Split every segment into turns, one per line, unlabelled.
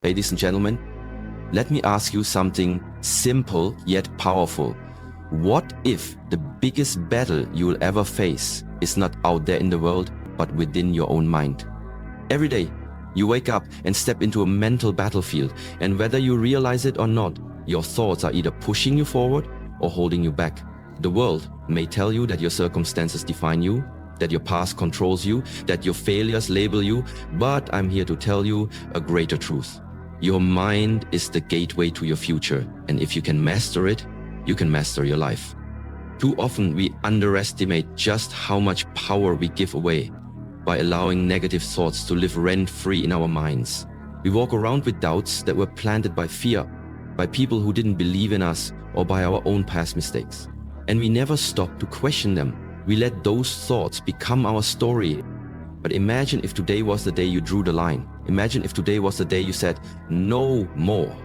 Ladies and gentlemen, let me ask you something simple yet powerful. What if the biggest battle you'll ever face is not out there in the world, but within your own mind? Every day, you wake up and step into a mental battlefield, and whether you realize it or not, your thoughts are either pushing you forward or holding you back. The world may tell you that your circumstances define you, that your past controls you, that your failures label you, but I'm here to tell you a greater truth. Your mind is the gateway to your future, and if you can master it, you can master your life. Too often we underestimate just how much power we give away by allowing negative thoughts to live rent-free in our minds. We walk around with doubts that were planted by fear, by people who didn't believe in us, or by our own past mistakes. And we never stop to question them. We let those thoughts become our story. But imagine if today was the day you drew the line. Imagine if today was the day you said, no more.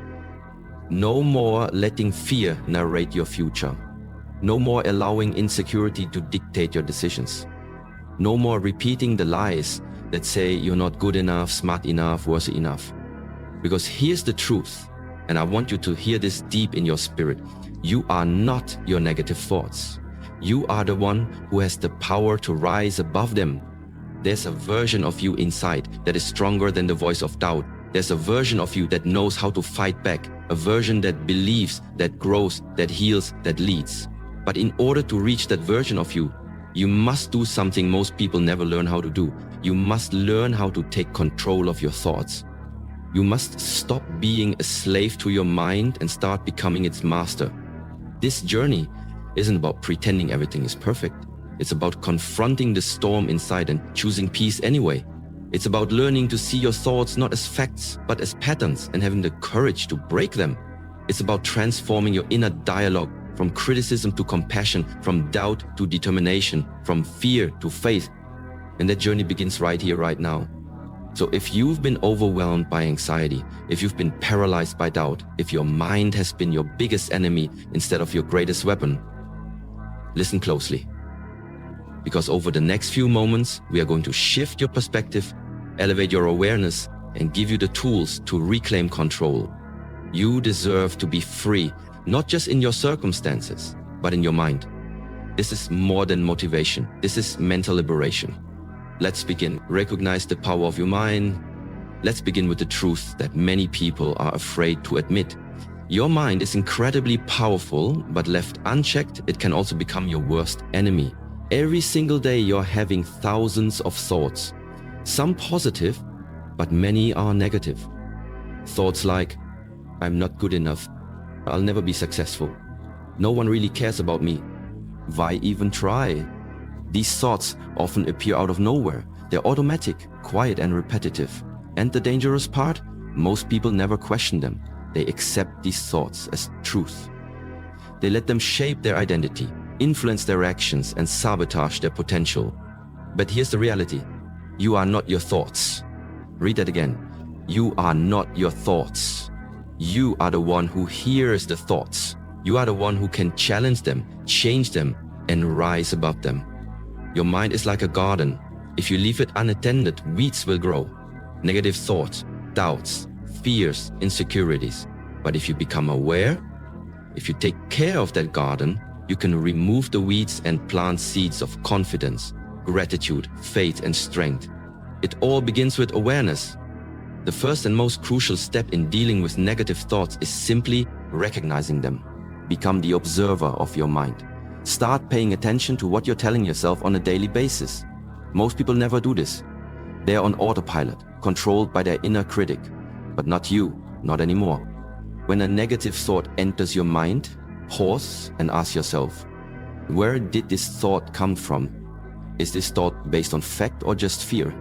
No more letting fear narrate your future. No more allowing insecurity to dictate your decisions. No more repeating the lies that say you're not good enough, smart enough, worthy enough. Because here's the truth, and I want you to hear this deep in your spirit. You are not your negative thoughts. You are the one who has the power to rise above them. There's a version of you inside that is stronger than the voice of doubt. There's a version of you that knows how to fight back, a version that believes, that grows, that heals, that leads. But in order to reach that version of you, you must do something most people never learn how to do. You must learn how to take control of your thoughts. You must stop being a slave to your mind and start becoming its master. This journey isn't about pretending everything is perfect. It's about confronting the storm inside and choosing peace anyway. It's about learning to see your thoughts not as facts, but as patterns, and having the courage to break them. It's about transforming your inner dialogue from criticism to compassion, from doubt to determination, from fear to faith. And that journey begins right here, right now. So if you've been overwhelmed by anxiety, if you've been paralyzed by doubt, if your mind has been your biggest enemy instead of your greatest weapon, listen closely. Because over the next few moments, we are going to shift your perspective, elevate your awareness, and give you the tools to reclaim control. You deserve to be free, not just in your circumstances, but in your mind. This is more than motivation. This is mental liberation. Let's begin. Recognize the power of your mind. Let's begin with the truth that many people are afraid to admit. Your mind is incredibly powerful, but left unchecked, it can also become your worst enemy. Every single day you're having thousands of thoughts. Some positive, but many are negative. Thoughts like, I'm not good enough. I'll never be successful. No one really cares about me. Why even try? These thoughts often appear out of nowhere. They're automatic, quiet and repetitive. And the dangerous part? Most people never question them. They accept these thoughts as truth. They let them shape their identity, influence their actions, and sabotage their potential. But here's the reality. You are not your thoughts. Read that again. You are not your thoughts. You are the one who hears the thoughts. You are the one who can challenge them, change them, and rise above them. Your mind is like a garden. If you leave it unattended, weeds will grow. Negative thoughts, doubts, fears, insecurities. But if you become aware, if you take care of that garden, you can remove the weeds and plant seeds of confidence, gratitude, faith, and strength. It all begins with awareness. The first and most crucial step in dealing with negative thoughts is simply recognizing them. Become the observer of your mind. Start paying attention to what you're telling yourself on a daily basis. Most people never do this. They are on autopilot, controlled by their inner critic. But not you, not anymore. When a negative thought enters your mind, pause and ask yourself, where did this thought come from? Is this thought based on fact or just fear?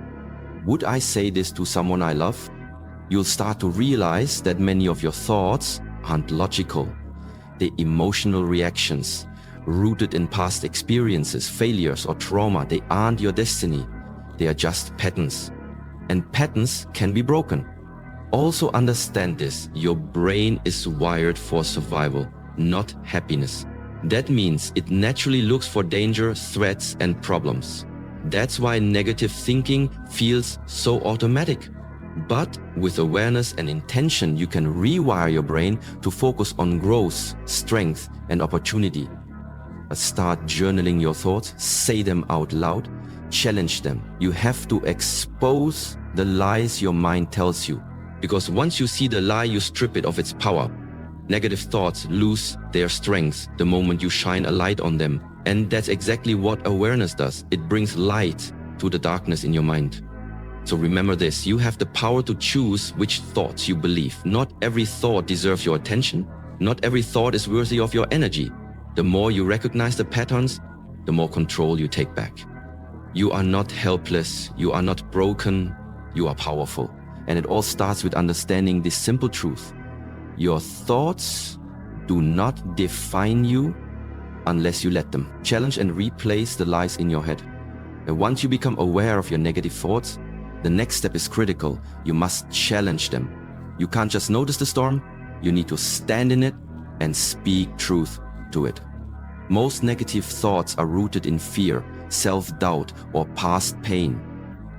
Would I say this to someone I love? You'll start to realize that many of your thoughts aren't logical. They're emotional reactions, rooted in past experiences, failures, or trauma. They aren't your destiny. They are just patterns. And patterns can be broken. Also understand this, your brain is wired for survival, not happiness. That means it naturally looks for danger, threats, and problems. That's why negative thinking feels so automatic. But with awareness and intention, you can rewire your brain to focus on growth, strength, and opportunity. Start journaling your thoughts, say them out loud, challenge them. You have to expose the lies your mind tells you. Because once you see the lie, you strip it of its power. Negative thoughts lose their strength the moment you shine a light on them. And that's exactly what awareness does. It brings light to the darkness in your mind. So remember this, you have the power to choose which thoughts you believe. Not every thought deserves your attention. Not every thought is worthy of your energy. The more you recognize the patterns, the more control you take back. You are not helpless. You are not broken. You are powerful. And it all starts with understanding this simple truth. Your thoughts do not define you unless you let them. Challenge and replace the lies in your head. And once you become aware of your negative thoughts, the next step is critical. You must challenge them. You can't just notice the storm. You need to stand in it and speak truth to it. Most negative thoughts are rooted in fear, self-doubt, or past pain.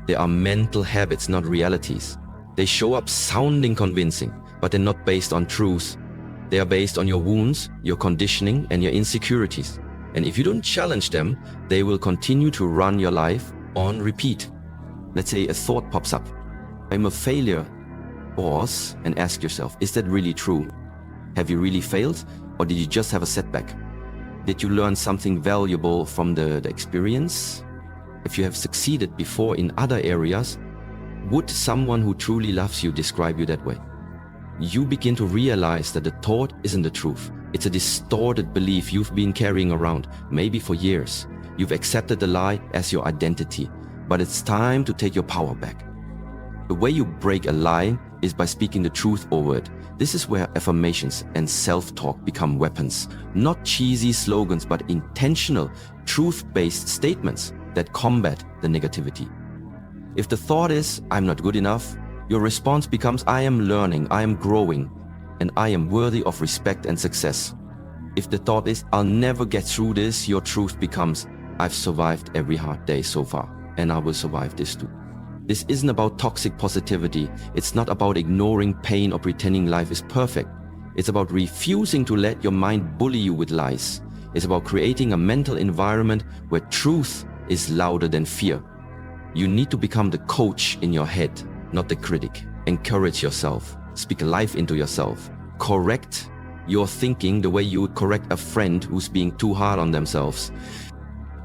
They are mental habits, not realities. They show up sounding convincing, but they're not based on truth. They are based on your wounds, your conditioning, and your insecurities. And if you don't challenge them, they will continue to run your life on repeat. Let's say a thought pops up. I'm a failure. Pause and ask yourself, is that really true? Have you really failed? Or did you just have a setback? Did you learn something valuable from the experience? If you have succeeded before in other areas, would someone who truly loves you describe you that way? You begin to realize that the thought isn't the truth. It's a distorted belief you've been carrying around, maybe for years. You've accepted the lie as your identity, but it's time to take your power back. The way you break a lie is by speaking the truth over it. This is where affirmations and self-talk become weapons. Not cheesy slogans, but intentional, truth-based statements that combat the negativity. If the thought is, I'm not good enough, your response becomes, I am learning, I am growing, and I am worthy of respect and success. If the thought is, I'll never get through this, your truth becomes, I've survived every hard day so far, and I will survive this too. This isn't about toxic positivity. It's not about ignoring pain or pretending life is perfect. It's about refusing to let your mind bully you with lies. It's about creating a mental environment where truth is louder than fear. You need to become the coach in your head, not the critic. Encourage yourself. Speak life into yourself. Correct your thinking the way you would correct a friend who's being too hard on themselves.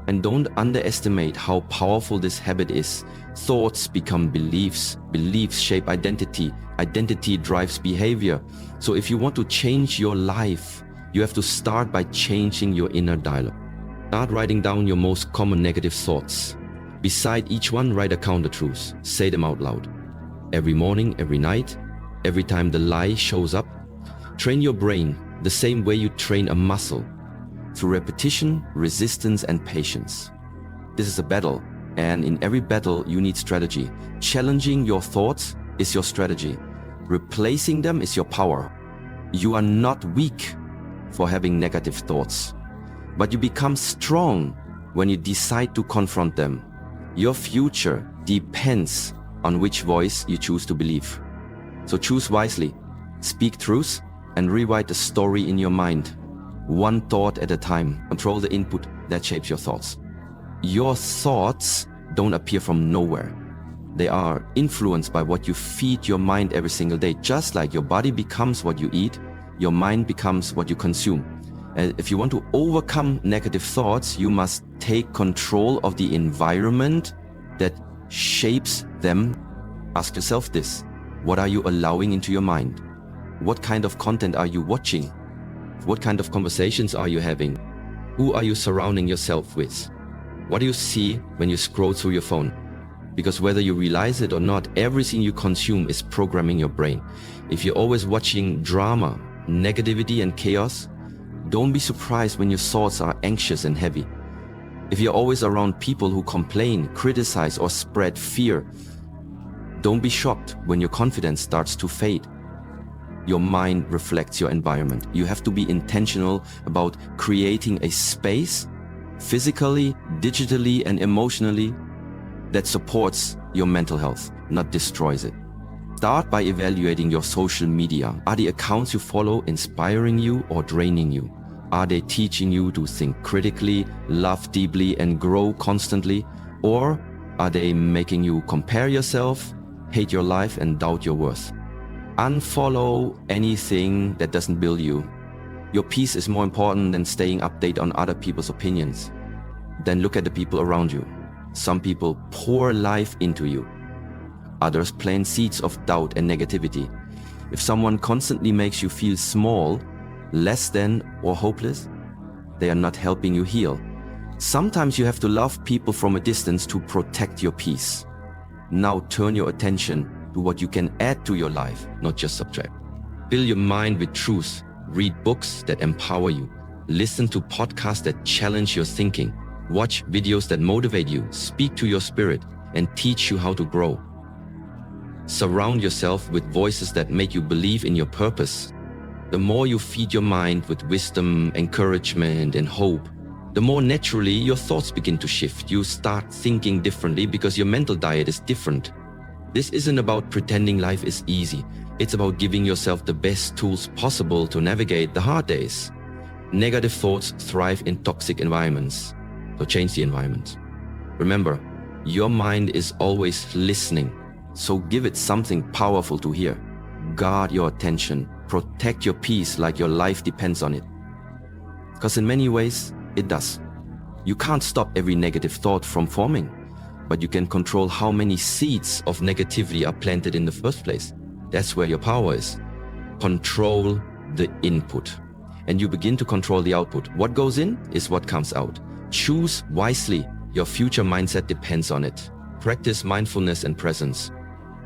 And don't underestimate how powerful this habit is. Thoughts become beliefs. Beliefs shape identity. Identity drives behavior. So if you want to change your life, you have to start by changing your inner dialogue. Start writing down your most common negative thoughts. Beside each one, write a counter-truth. Say them out loud. Every morning, every night, every time the lie shows up. Train your brain the same way you train a muscle. Through repetition, resistance, and patience. This is a battle, and in every battle you need strategy. Challenging your thoughts is your strategy. Replacing them is your power. You are not weak for having negative thoughts, but you become strong when you decide to confront them. Your future depends on which voice you choose to believe. So choose wisely, speak truth, and rewrite the story in your mind. One thought at a time. Control the input that shapes your thoughts. Your thoughts don't appear from nowhere. They are influenced by what you feed your mind every single day. Just like your body becomes what you eat, your mind becomes what you consume. And if you want to overcome negative thoughts, you must take control of the environment that shapes them. Ask yourself this: what are you allowing into your mind? What kind of content are you watching? What kind of conversations are you having? Who are you surrounding yourself with? What do you see when you scroll through your phone? Because whether you realize it or not, everything you consume is programming your brain. If you're always watching drama, negativity, and chaos, don't be surprised when your thoughts are anxious and heavy. If you're always around people who complain, criticize, or spread fear, don't be shocked when your confidence starts to fade. Your mind reflects your environment. You have to be intentional about creating a space, physically, digitally, and emotionally, that supports your mental health, not destroys it. Start by evaluating your social media. Are the accounts you follow inspiring you or draining you? Are they teaching you to think critically, love deeply, and grow constantly? Or are they making you compare yourself, hate your life, and doubt your worth? Unfollow anything that doesn't build you. Your peace is more important than staying updated on other people's opinions. Then look at the people around you. Some people pour life into you. Others plant seeds of doubt and negativity. If someone constantly makes you feel small, less than, or hopeless, they are not helping you heal. Sometimes you have to love people from a distance to protect your peace. Now turn your attention to what you can add to your life, not just subtract. Fill your mind with truth. Read books that empower you. Listen to podcasts that challenge your thinking. Watch videos that motivate you, speak to your spirit, and teach you how to grow. Surround yourself with voices that make you believe in your purpose. The more you feed your mind with wisdom, encouragement, and hope, the more naturally your thoughts begin to shift. You start thinking differently because your mental diet is different. This isn't about pretending life is easy. It's about giving yourself the best tools possible to navigate the hard days. Negative thoughts thrive in toxic environments, so change the environment. Remember, your mind is always listening, so give it something powerful to hear. Guard your attention. Protect your peace like your life depends on it. Because in many ways, it does. You can't stop every negative thought from forming, but you can control how many seeds of negativity are planted in the first place. That's where your power is. Control the input, and you begin to control the output. What goes in is what comes out. Choose wisely. Your future mindset depends on it. Practice mindfulness and presence.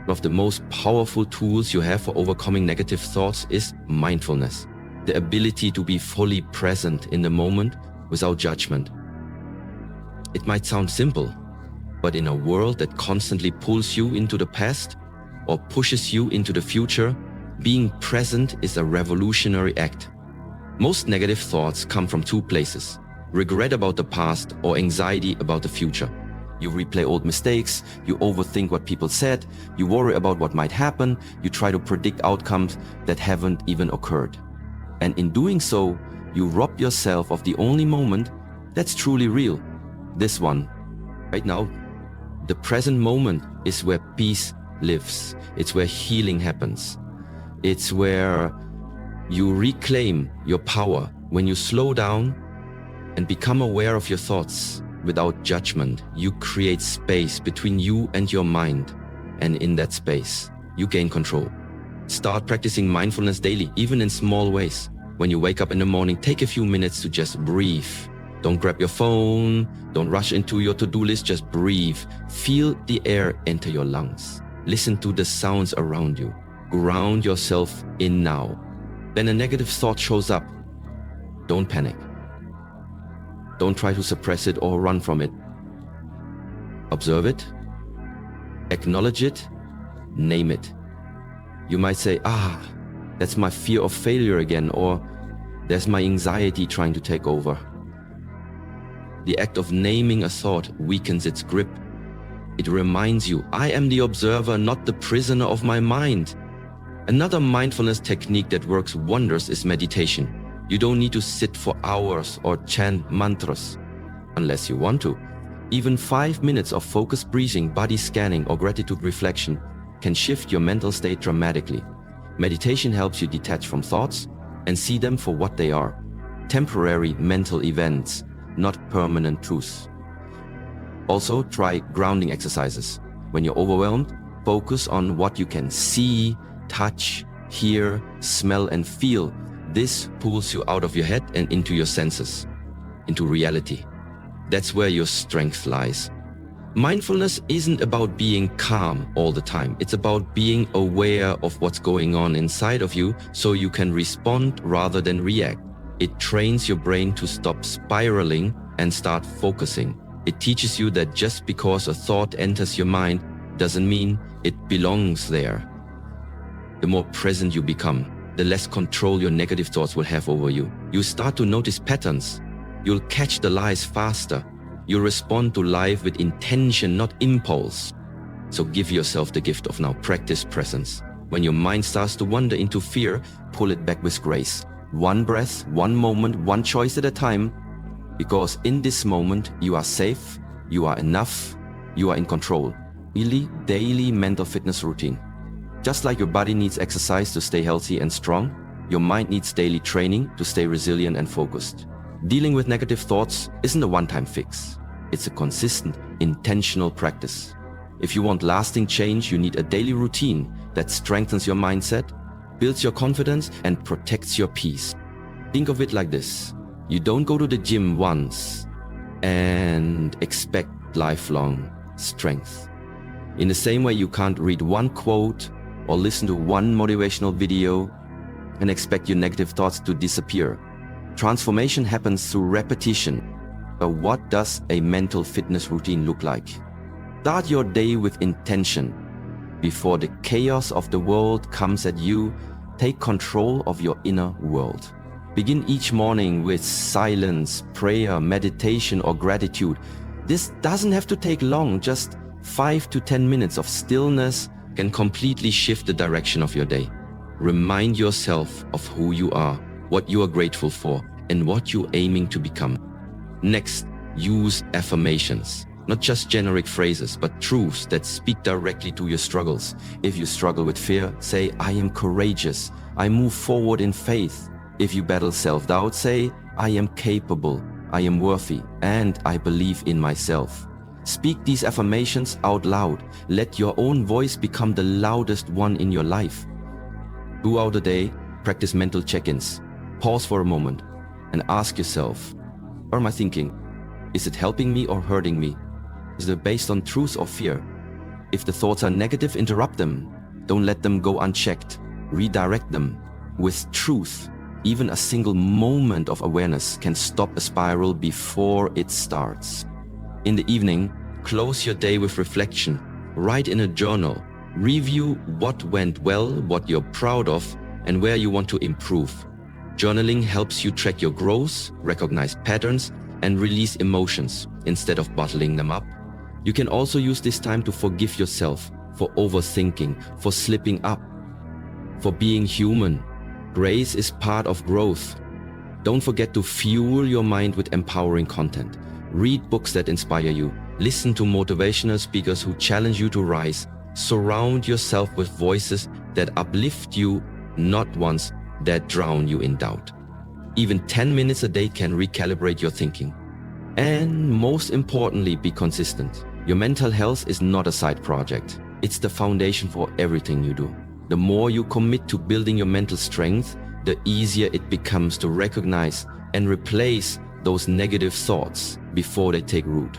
One of the most powerful tools you have for overcoming negative thoughts is mindfulness. The ability to be fully present in the moment without judgment. It might sound simple, but in a world that constantly pulls you into the past or pushes you into the future, being present is a revolutionary act. Most negative thoughts come from two places: regret about the past or anxiety about the future. You replay old mistakes, you overthink what people said, you worry about what might happen, you try to predict outcomes that haven't even occurred. And in doing so, you rob yourself of the only moment that's truly real. This one, right now. The present moment is where peace lives. It's where healing happens. It's where you reclaim your power. When you slow down and become aware of your thoughts without judgment, you create space between you and your mind. And in that space, you gain control. Start practicing mindfulness daily, even in small ways. When you wake up in the morning, take a few minutes to just breathe. Don't grab your phone. Don't rush into your to-do list. Just breathe. Feel the air enter your lungs. Listen to the sounds around you. Ground yourself in now. Then a negative thought shows up. Don't panic. Don't try to suppress it or run from it. Observe it. Acknowledge it. Name it. You might say, that's my fear of failure again, or there's my anxiety trying to take over. The act of naming a thought weakens its grip. It reminds you, I am the observer, not the prisoner of my mind. Another mindfulness technique that works wonders is meditation. You don't need to sit for hours or chant mantras unless you want to. Even 5 minutes of focused breathing, body scanning, or gratitude reflection can shift your mental state dramatically. Meditation helps you detach from thoughts and see them for what they are: temporary mental events, not permanent truths. Also, try grounding exercises. When you're overwhelmed, focus on what you can see, touch, hear, smell, and feel. This pulls you out of your head and into your senses, into reality. That's where your strength lies. Mindfulness isn't about being calm all the time. It's about being aware of what's going on inside of you so you can respond rather than react. It trains your brain to stop spiraling and start focusing. It teaches you that just because a thought enters your mind doesn't mean it belongs there. The more present you become, the less control your negative thoughts will have over you. You start to notice patterns. You'll catch the lies faster. You'll respond to life with intention, not impulse. So give yourself the gift of now. Practice presence. When your mind starts to wander into fear, pull it back with grace. One breath, one moment, one choice at a time. Because in this moment, you are safe, you are enough, you are in control. Really, daily mental fitness routine. Just like your body needs exercise to stay healthy and strong, your mind needs daily training to stay resilient and focused. Dealing with negative thoughts isn't a one-time fix. It's a consistent, intentional practice. If you want lasting change, you need a daily routine that strengthens your mindset, builds your confidence, and protects your peace. Think of it like this. You don't go to the gym once and expect lifelong strength. In the same way, you can't read one quote or listen to one motivational video and expect your negative thoughts to disappear. Transformation happens through repetition. So what does a mental fitness routine look like? Start your day with intention. Before the chaos of the world comes at you, take control of your inner world. Begin each morning with silence, prayer, meditation, or gratitude. This doesn't have to take long, just 5 to 10 minutes of stillness can completely shift the direction of your day. Remind yourself of who you are, what you are grateful for, and what you're aiming to become. Next, use affirmations. Not just generic phrases, but truths that speak directly to your struggles. If you struggle with fear, say, I am courageous. I move forward in faith. If you battle self-doubt, say, I am capable. I am worthy, and I believe in myself. Speak these affirmations out loud. Let your own voice become the loudest one in your life. Throughout the day, practice mental check-ins. Pause for a moment and ask yourself, what am I thinking? Is it helping me or hurting me? Is it based on truth or fear? If the thoughts are negative, interrupt them. Don't let them go unchecked. Redirect them with truth. Even a single moment of awareness can stop a spiral before it starts. In the evening, close your day with reflection. Write in a journal. Review what went well, what you're proud of, and where you want to improve. Journaling helps you track your growth, recognize patterns, and release emotions instead of bottling them up. You can also use this time to forgive yourself for overthinking, for slipping up, for being human. Grace is part of growth. Don't forget to fuel your mind with empowering content. Read books that inspire you. Listen to motivational speakers who challenge you to rise. Surround yourself with voices that uplift you, not ones that drown you in doubt. Even 10 minutes a day can recalibrate your thinking. And most importantly, be consistent. Your mental health is not a side project. It's the foundation for everything you do. The more you commit to building your mental strength, the easier it becomes to recognize and replace those negative thoughts before they take root.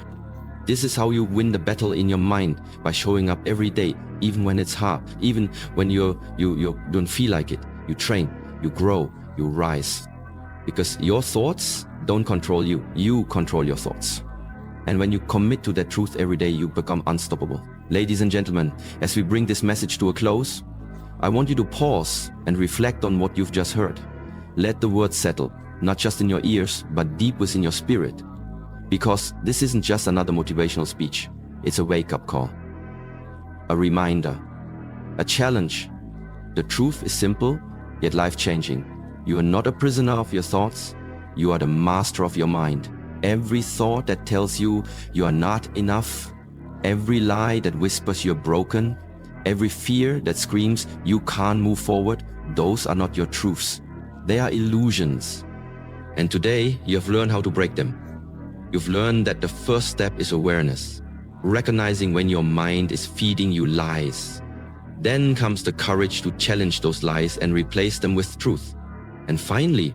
This is how you win the battle in your mind, by showing up every day, even when it's hard, even when you don't feel like it. You train, you grow, you rise. Because your thoughts don't control you, you control your thoughts. And when you commit to that truth every day, you become unstoppable. Ladies and gentlemen, as we bring this message to a close, I want you to pause and reflect on what you've just heard. Let the words settle, not just in your ears, but deep within your spirit. Because this isn't just another motivational speech. It's a wake-up call, a reminder, a challenge. The truth is simple, yet life-changing. You are not a prisoner of your thoughts. You are the master of your mind. Every thought that tells you you are not enough, every lie that whispers you're broken, every fear that screams you can't move forward, those are not your truths. They are illusions. And today, you have learned how to break them. You've learned that the first step is awareness, recognizing when your mind is feeding you lies. Then comes the courage to challenge those lies and replace them with truth. And finally,